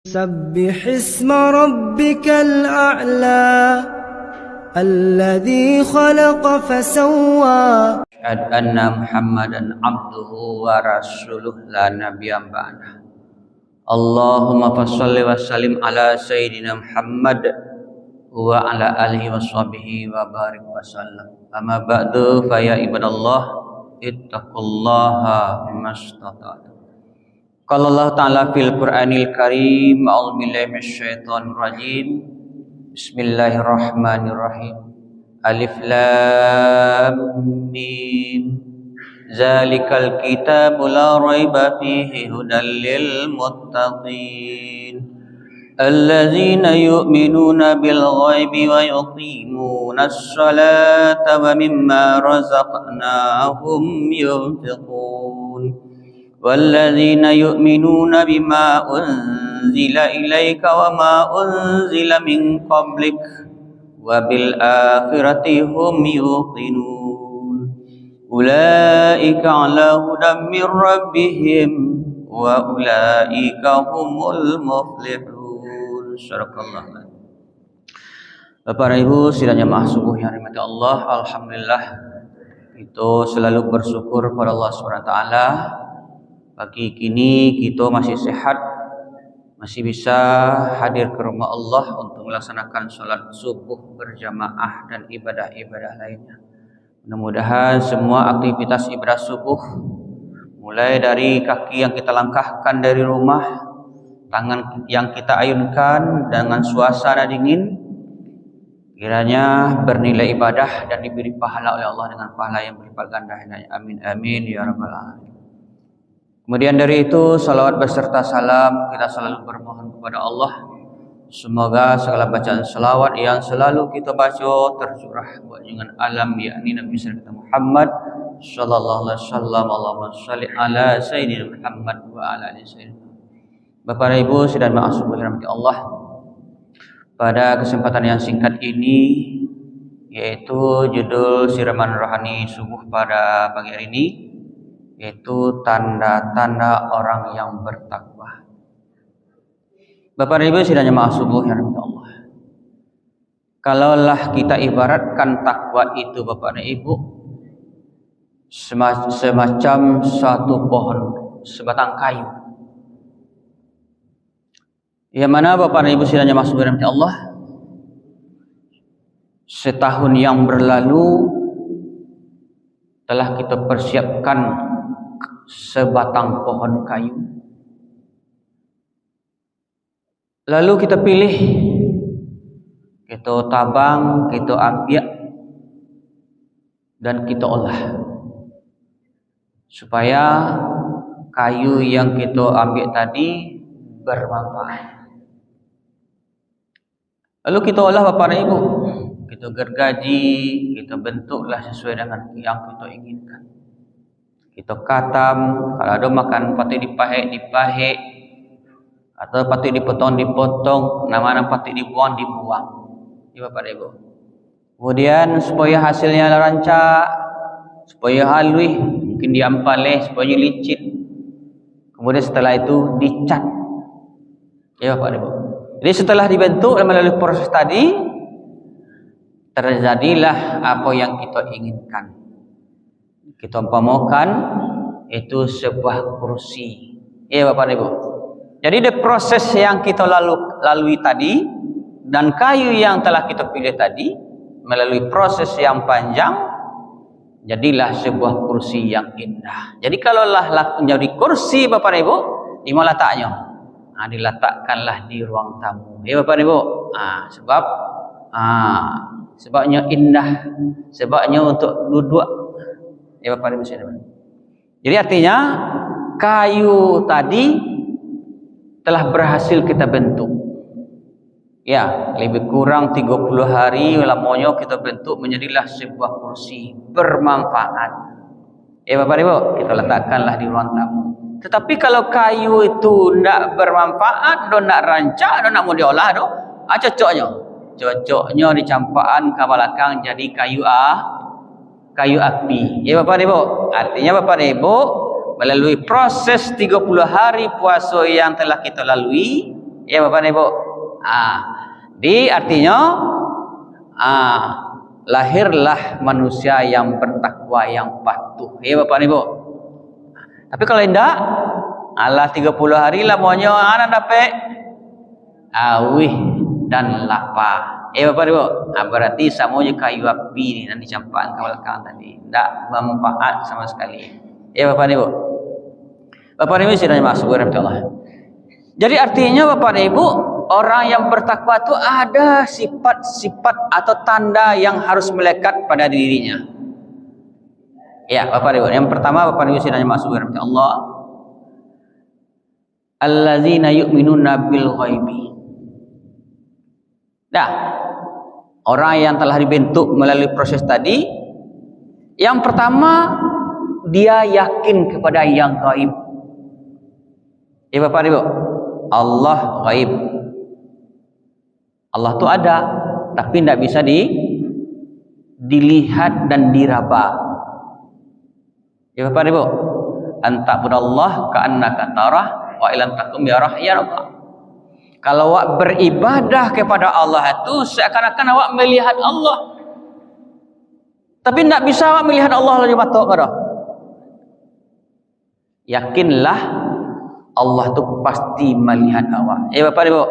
سبح اسم ربك الأعلى الذي خلق فسوى أشهد أن محمدا عبده ورسوله لا نبي بعده. اللهم صل وسلم على سيدنا محمد وعلى آله وصحبه وبارك وسلم. أما بعد فيا عباد الله ittaqullaha mastata'tum. Qala Allah Ta'ala fil Qur'anil Karim, a'udzu billahi minasyaitonir rajim. Bismillahirrahmanirrahim. Alif lam mim. Zalikal kitabu la raiba fihi hudal lil muttaqin. Allazina yu'minuna bil ghaibi wa yuqimuna as-salata wa mimma razaqnahum yunfiqun. Wallazina yu'minuna bima unzila ilaika wa ma unzila min qablik wa bil akhirati hum yuqinun. Ulaika ala hudan min rabbihim wa ulaika humul muflihun. Sadaqallah. Bapak dan Ibu sidang jamaah subuh yang dirahmati Allah, alhamdulillah kita selalu bersyukur kepada Allah SWT. Pagi kini kita masih sehat, masih bisa hadir ke rumah Allah untuk melaksanakan sholat subuh berjamaah dan ibadah-ibadah lainnya. Mudah-mudahan semua aktivitas ibadah subuh, mulai dari kaki yang kita langkahkan dari rumah, tangan yang kita ayunkan dengan suasana dingin, kiranya bernilai ibadah dan diberi pahala oleh Allah dengan pahala yang berlipat ganda. Amin amin ya rabbal alamin. Kemudian dari itu, salawat beserta salam kita selalu bermohon kepada Allah, semoga segala bacaan salawat yang selalu kita baca tercurah buat junjungan alam yakni Nabi kita Muhammad sallallahu alaihi wasallam. Allahumma shalli ala sayyidina Muhammad wa ala ali sayyidina. Bapak dan Ibu sidang jamaah subuh yang dirahmati Allah, pada kesempatan yang singkat ini, yaitu judul siraman rohani subuh pada pagi hari ini, yaitu tanda-tanda orang yang bertakwa. Bapak dan Ibu sidang jamaah subuh yang dirahmati Allah, kalaulah kita ibaratkan takwa itu Bapak dan Ibu semacam satu pohon, sebatang kayu, yang mana Bapak dan Ibu sidang jamaah subuh yang dirahmati Allah, setahun yang berlalu telah kita persiapkan sebatang pohon kayu, lalu kita pilih, kita tabang, kita ambil dan kita olah supaya kayu yang kita ambil tadi bermanfaat. Lalu kita olah Bapak dan Ibu, kita gergaji, kita bentuklah sesuai dengan yang kita inginkan. Kita katam, kalau ada makan patut dipahit, atau patut dipotong, nama patut dibuang. Ya Bapak dan Ibu. Kemudian supaya hasilnya rancak, supaya halus, mungkin diampaleh, supaya licin. Kemudian setelah itu dicat. Ya Bapak dan Ibu. Jadi setelah dibentuk dan melalui proses tadi, terjadilah apa yang kita inginkan. Kita umpamakan itu sebuah kursi. Ya Bapak dan Ibu. Jadi di proses yang kita lalui tadi dan kayu yang telah kita pilih tadi, melalui proses yang panjang, jadilah sebuah kursi yang indah. Jadi kalaulah menjadi kursi Bapak dan Ibu, di mana letaknya? Diletakkanlah di ruang tamu. Ya Bapak dan Ibu. Sebabnya indah, sebabnya untuk duduk. Ya Bapak dan Ibu. Jadi artinya kayu tadi telah berhasil kita bentuk. Ya, lebih kurang 30 hari lamanya kita bentuk menjadilah sebuah kursi bermanfaat. Ya Bapak dan Ibu, kita letakkanlah di ruang tamu. Tetapi kalau kayu itu tidak bermanfaat, tidak rancak, tidak mau diolah, cocoknya dicampakkan ke belakang jadi kayu api. Ya Bapak dan Ibu. Artinya Bapak dan Ibu, melalui proses 30 hari puasa yang telah kita lalui, Ya Bapak dan Ibu. Artinya lahirlah manusia yang bertakwa, yang patuh. Ya Bapak dan Ibu. Tapi kalau tidak, Allah 30 hari lah maunya anak dapat awih dan lapar. Bapak Ibu, berarti semuanya kayu api ni yang dicampakkan ke belakang tadi. Tak bermanfaat sama sekali. Bapak Ibu. Bapak Ibu sidang masuk rahmatullah. Jadi artinya Bapak Ibu, orang yang bertakwa itu ada sifat-sifat atau tanda yang harus melekat pada dirinya. Ya, Bapak Ibu. Yang pertama Bapak Ibu sidang masuk rahmatullah. Allazina yu'minuna bil ghaibi. Orang yang telah dibentuk melalui proses tadi, yang pertama dia yakin kepada yang gaib. Bapak Ibu, Allah gaib. Allah itu ada, tapi tidak bisa dilihat dan diraba. Bapak Ibu, anta'budallah ka'annaka tarah wa ilam takum yarah ya Allah. Kalau awak beribadah kepada Allah itu seakan-akan awak melihat Allah. Tapi tidak bisa awak melihat Allah lagi mata dah. Yakinlah Allah itu pasti melihat awak. Bapak Ibu.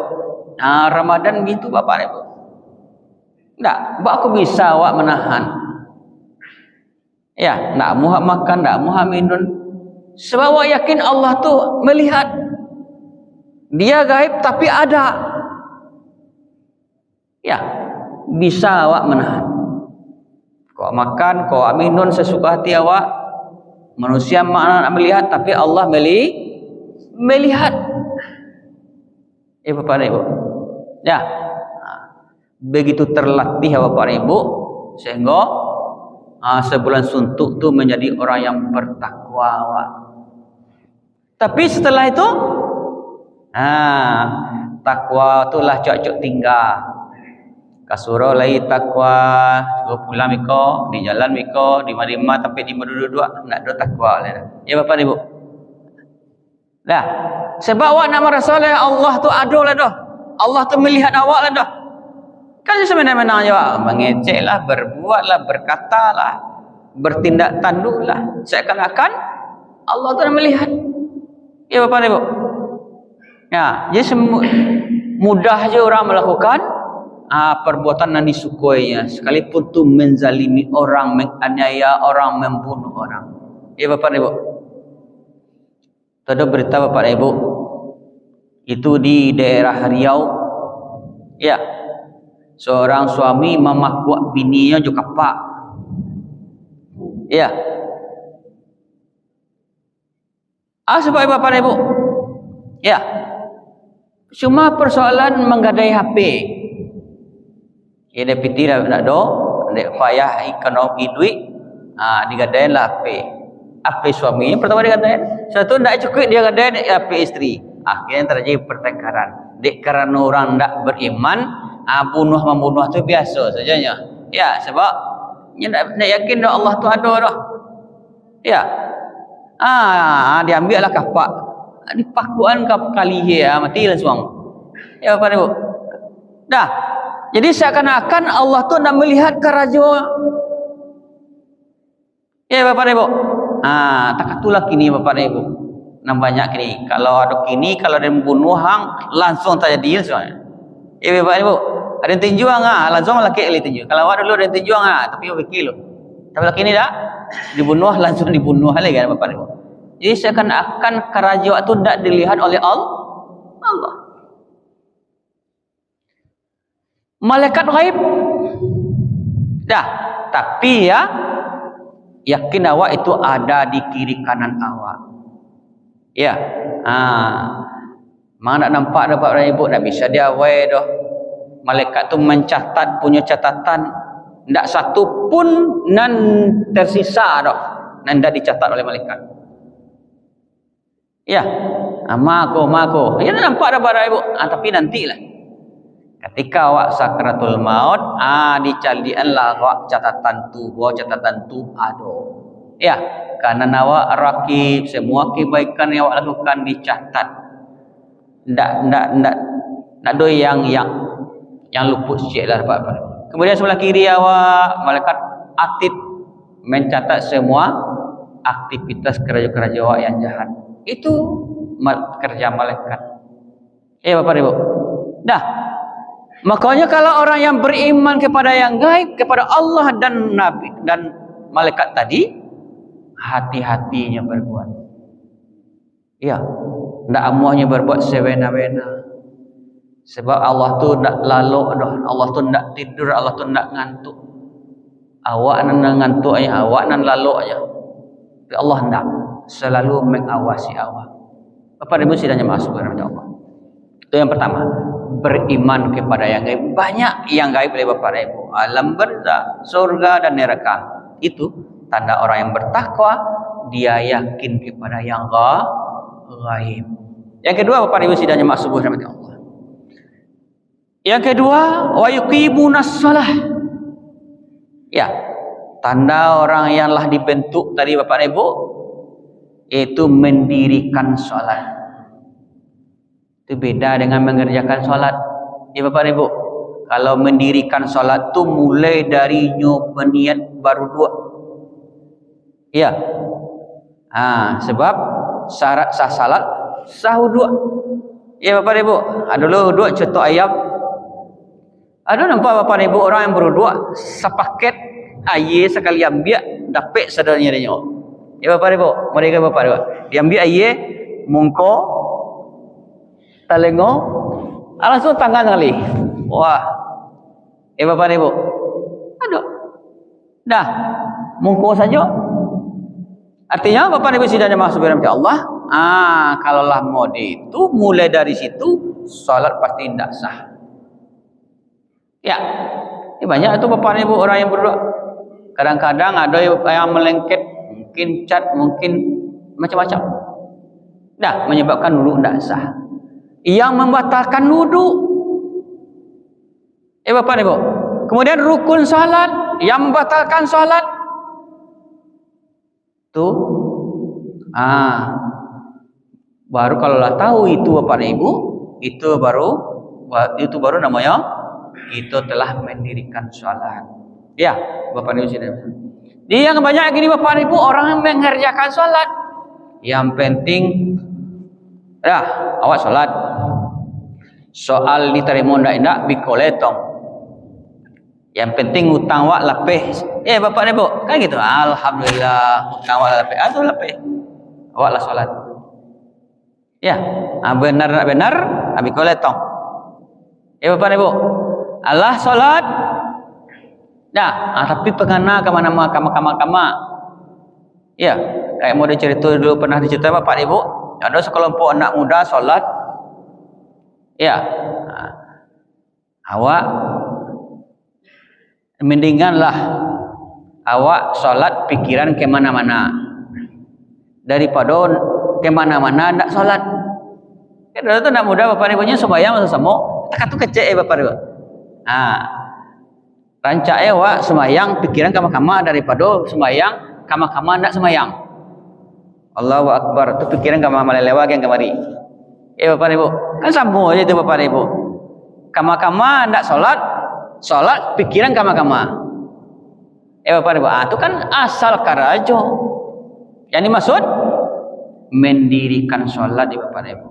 Ramadan gitu Bapak Ibu. Tak, aku bisa awak menahan. Tak muha makan, tak muha minum. Sebab awak yakin Allah tu melihat. Dia gaib tapi ada. Bisa awak menahan. Kau makan, kau minum sesuka hati awak. Manusia nak melihat tapi Allah melihat. Bapak Ibu. Begitu terlatih Bapak Ibu sehingga sebulan suntuk tu menjadi orang yang bertakwa awak. Tapi setelah itu takwa itulah cok-cok tinggal. Kasuro lai takwa, pulang miko, di jalan miko, di mana tapi di dua nak do takwa lah. Bapak Ibu. Sebab awak nak merasa Allah tu ada lah dah. Allah tu melihat awak lah dah. Kan semena-mena awak mengeceklah, berbuatlah, berkatalah, bertindak tanduklah. Seakan-akan Allah tu melihat. Bapak Ibu. Jadi mudah je orang melakukan perbuatan yang disukainya, sekalipun tu menzalimi orang, menganiaya orang, membunuh orang. Bapak Ibu. Ada berita Bapak Ibu, itu di daerah Riau. Seorang suami memakuak bininya juga pak. Sebab Bapak Ibu. Cuma persoalan menggadai HP. Dia piti dah nak do, dek payah ekonomi duit, digadain lah HP. HP suami pertama digadain. Satu tak cukup dia gadain HP isteri. Akhirnya terjadi pertengkaran. Dek karena orang tak beriman, membunuh tu biasa sajanya. Sebab dia nak yakin dah Allah tu ada dah. Dia ambil lah kapak. Dipakuan kali mati langsung. Bapak Ibu. Jadi seakan-akan Allah tu nak melihat kerajaan. Bapak Ibu. Takatulah kini Bapak Ibu. Banyak kini. Kalau ada kini, kalau ada membunuh hang langsung terjadi langsung. Bapak Ibu. Ada yang tinjuang langsung laki kali tinju. Kalau awak dulu ada yang tinjuang tapi fikir lu. Tapi laki ni dah dibunuh langsung dibunuh lagi kan Bapak Ibu. Jadi seakan-akan kerajaan itu tidak dilihat oleh Allah. Malaikat gaib. Tapi yakin awak itu ada di kiri kanan awak. Mana nak nampak dapat Ibu, tak bisa dia awal dah. Malaikat tu mencatat, punya catatan. Tak satu pun nan tersisa dah. Nan dah dicatat oleh malaikat. Mako. Ya nampak dah pada Ibu. Tapi nantilah. Ketika awak sakratul maut, dicalianlah awak catatan tu ada. Karena awak rakib semua kebaikan yang awak lakukan dicatat. Ndak Nak do yang luput sikit lah dapat. Kemudian sebelah kiri awak malaikat atid mencatat semua aktivitas kerja-kerja awak yang jahat. Itu kerja malaikat. Bapak Ibu. Dah. Makanya kalau orang yang beriman kepada yang gaib, kepada Allah dan Nabi dan malaikat tadi, hati-hatinya berbuat. Ya, tidak amuahnya berbuat sewena-wena. Sebab Allah tu nak lalu, Allah tu nak tidur, Allah tu nak ngantuk. Awak nak ngantuk aja, awak nak lalu aja. Tapi Allah nak selalu mengawasi awak. Bapak Ibu sidangnya masuk kepada Allah. Itu yang pertama, beriman kepada yang gaib. Banyak yang gaib oleh Bapak Ibu. Alam barzakh, surga dan neraka. Itu tanda orang yang bertakwa, dia yakin kepada yang gaib. Yang kedua, Bapak Ibu sidangnya masuk kepada Allah. Yang kedua, wa yuqimunas shalah. Ya, tanda orang yang lah dibentuk tadi Bapak Ibu, itu mendirikan salat. Itu beda dengan mengerjakan salat. Ya Bapak Ibu, kalau mendirikan salat tu mulai dari berniat baru dua. Ya. Sebab syarat sah salat sah dua. Ya Bapak Ibu, dulu dua contoh ayam. Ada nampak Bapak Ibu orang yang berdua sepaket air sekali ambil dapat sadarnya dia. Ya Bapak Ibu, mereka Bapak Ibu, dia ambil air mungko talengo langsung tangan kali. Wah. Ya Bapak Ibu. Aduh. Dah, mungko saja. Artinya Bapak Ibu sidangnya masuk berhati Allah. Kalaulah mode itu mulai dari situ salat pasti tidak sah. Ya, banyak itu Bapak Ibu orang yang berdoa. Kadang-kadang ada yang melengket, mungkin cat, mungkin macam-macam. Dah menyebabkan wudu tidak sah. Yang membatalkan wudu. Bapak Ibu. Kemudian rukun salat yang membatalkan salat. Tuh. Baru kalau lah tahu itu Bapak Ibu, itu baru namanya itu telah mendirikan salat. Ya, Bapak Ibu sidang. Dia yang banyak gini Bapak Ibu orang yang mengerjakan salat. Yang penting awak salat. Soal diterima ndak bikoletong. Yang penting hutang awak lapeh. Bapak Ibu, kan gitu. Alhamdulillah hutang awak lapeh. Lapeh. Awaklah salat. Ya, benar bikoletong. Bapak Ibu, Allah salat. Tapi pengana kama. Ya, kayak mau dicerita dulu pernah dicerita Bapak Ibu, ada sekelompok anak muda salat. Ya. Awak mendinganlah awak salat pikiran ke mana-mana daripada ke mana-mana ndak salat. Kan itu anak muda Bapak Ibunya sembahyang sama tak tu kecek Bapak Ibu. Rancak awak sembahyang pikiran kama-kama daripada sembahyang kama-kama ndak sembahyang. Allahu Akbar tu pikiran kama malelewa yang kemari. Bapak Ibu, kan sama aja itu Bapak Ibu. Kama-kama ndak salat pikiran kama-kama. Bapak Ibu, itu kan asal karajo. Yang dimaksud mendirikan salat di Bapak Ibu.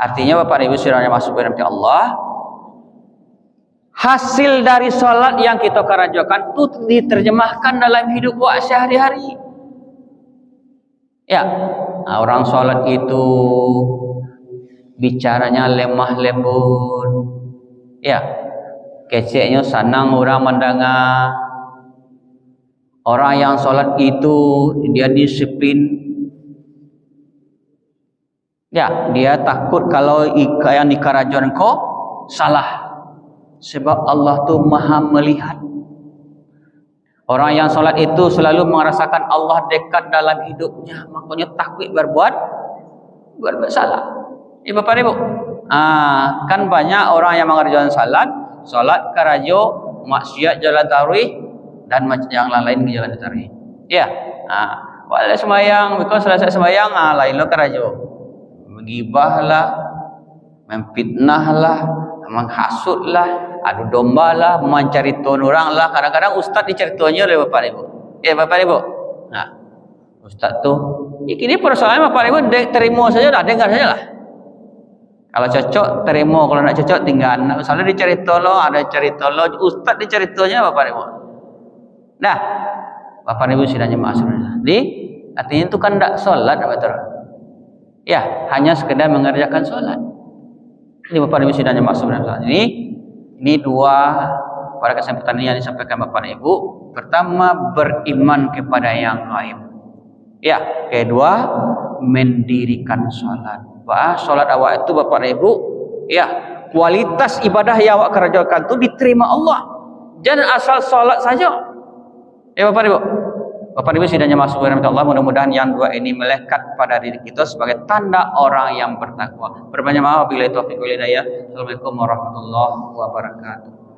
Artinya Bapak Ibu sekalian masuk ke dalam Allah. Hasil dari salat yang kita karajokan itu diterjemahkan dalam hidup wa sehari-hari. Ya, orang salat itu bicaranya lemah lembut. Ya, keceknya senang orang mendengar. Orang yang salat itu dia disiplin. Ya, dia takut kalau yang dikarajon kau salah. Sebab Allah tu maha melihat. Orang yang salat itu selalu merasakan Allah dekat dalam hidupnya. Makanya takut berbuat salah. Bapak Ibu, kan banyak orang yang mengerjakan salat karajo, maksiat jalan tarawih dan yang lain ke jalan tarawih. Ya, walau sembahyang, because selesai sembahyang, lain lo karajo, menggibahlah, memfitnahlah, menghasutlah, adu domba lah, menceritakan orang lah. Kadang-kadang ustaz diceritanya oleh Bapak Ibu. Bapak Ibu. Nah, ustaz tu, ini persoalan Bapak Ibu terima saja lah, dengar saja lah. Kalau cocok terima, kalau nak cocok tinggal. Misalnya dicerita lo, ada cerita lo, ustaz diceritanya Bapak Ibu. Nah, Bapak Ibu sidangnya maksudnya. Artinya itu kan tidak solat, betul? Ya, hanya sekedar mengerjakan solat. Ini Bapak Ibu sidangnya maksudnya. Ini dua pada kesempatan ini yang disampaikan Bapak Ibu. Pertama, beriman kepada yang gaib. Ya, kedua, mendirikan solat. Solat awak itu Bapak Ibu, ya, kualitas ibadah yang awak kerjakan itu diterima Allah. Jangan asal solat saja. Ya Bapak Ibu. Bapak Ibu sidangnya masuk kepada Allah, mudah-mudahan yang dua ini melekat pada diri kita sebagai tanda orang yang bertakwa. Berbanyak maaf bila taufik wal hidayah. Assalamualaikum warahmatullahi wabarakatuh.